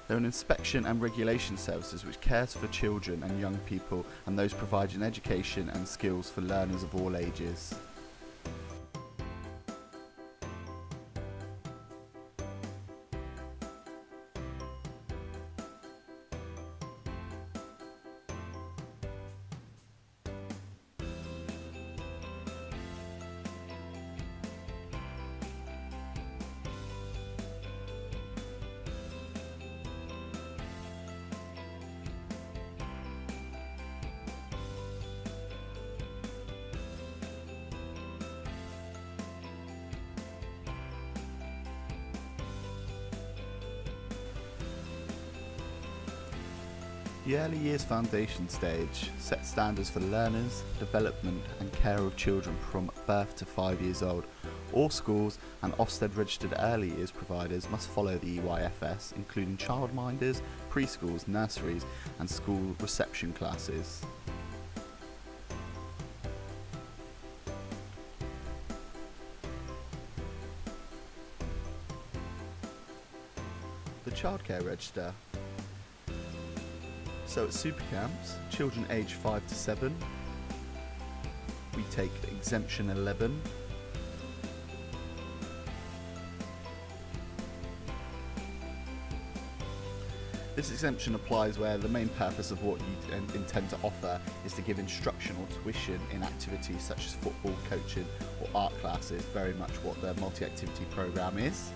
They're an inspection and regulation services which cares for children and young people and those providing education and skills for learners of all ages. The early years foundation stage sets standards for learners, development and care of children from birth to 5 years old. All schools and Ofsted registered early years providers must follow the EYFS, including childminders, preschools, nurseries and school reception classes. The childcare register. So at super camps, children aged 5 to 7, we take exemption 11. This exemption applies where the main purpose of what you intend to offer is to give instruction or tuition in activities such as football, coaching or art classes, very much what the multi-activity programme is.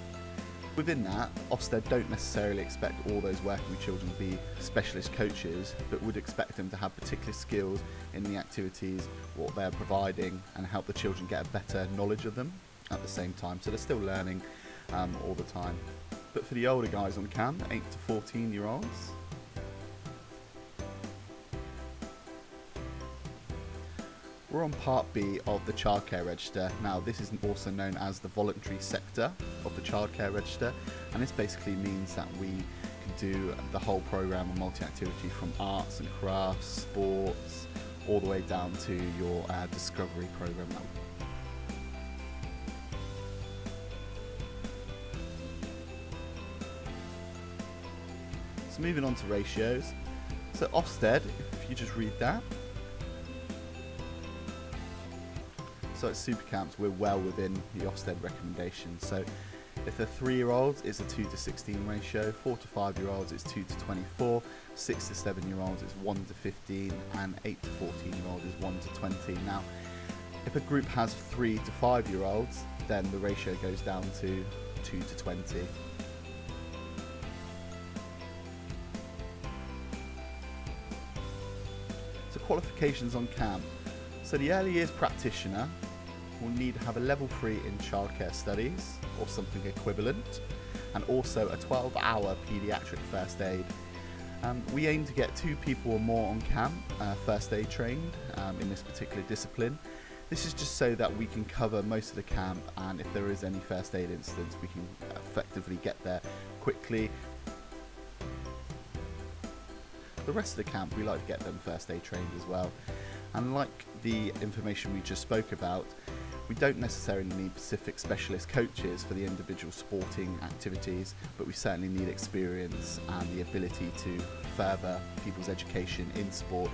Within that, Ofsted don't necessarily expect all those working with children to be specialist coaches, but would expect them to have particular skills in the activities, what they're providing, and help the children get a better knowledge of them at the same time. So they're still learning all the time. But for the older guys on camp, 8 to 14-year-olds, we're on Part B of the Childcare Register. Now this is also known as the voluntary sector of the Childcare Register, and this basically means that we can do the whole programme of multi-activity from arts and crafts, sports, all the way down to your discovery programme. So moving on to ratios. So Ofsted, if you just read that. So at super camps, we're well within the Ofsted recommendations. So if they're 3-year-olds, it's a 2 to 16 ratio, 4 to 5-year-olds, it's 2 to 24, 6 to 7-year-olds, it's 1 to 15, and 8 to 14-year-olds is 1 to 20. Now, if a group has 3 to 5-year-olds, then the ratio goes down to 2 to 20. So qualifications on camp. So the early years practitioner will need to have a level 3 in childcare studies or something equivalent, and also a 12-hour paediatric first aid. We aim to get 2 people or more on camp first aid trained in this particular discipline. This is just so that we can cover most of the camp, and if there is any first aid incidents, we can effectively get there quickly. The rest of the camp, we like to get them first aid trained as well. And like the information we just spoke about, we don't necessarily need specific specialist coaches for the individual sporting activities, but we certainly need experience and the ability to further people's education in sport